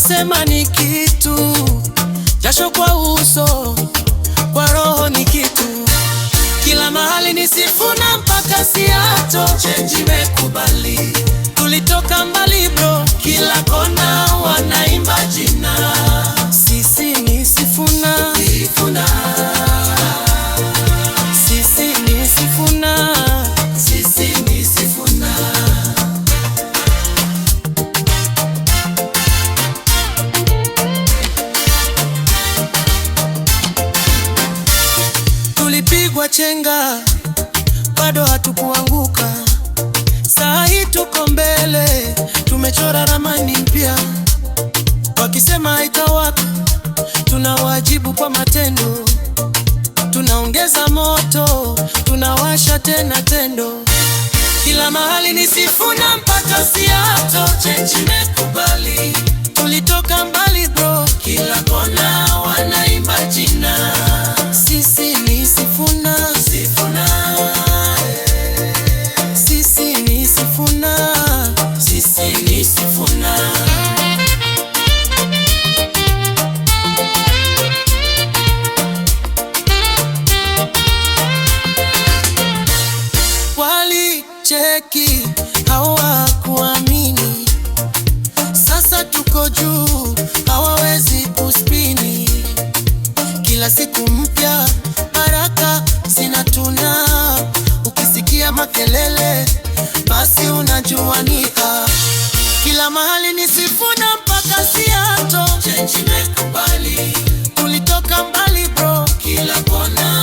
kusema ni kitu, jasho kwa uso, kwa roho ni kitu. Kila mahali ni sifuna mpaka Seattle, change imekubali. Tulitoka mbali bro, kila kona wanaimba jina. Sisi ni Sifuna, Sifuna. Sisi ni Sifuna, sisi ni Sifuna. Tulipigwa chenga, bado hatukuanguka. Saa hii tuko mbele, tumechora ramani mpya. Wakisema haitawaka, tunawajibu kwa matendo. Tunaongeza moto, tunawasha tena tendo. Kila mahali ni Sifuna mpaka Seattle, change imekubali. Tulitoka mbali bro, kila kona wanaimba jina. Sisi ni Sifuna, Sifuna. Sisi ni Sifuna, sisi ni Sifuna. Walicheki, hawakuamini. Sasa tuko juu, hawawezi kuspini. Kila siku mpya, baraka zinatuna. Ukisikia makelele, basi unajua ni kila mahali ni Sifuna mpaka Seattle, change imekubali. Tulitoka mbali bro, kila kona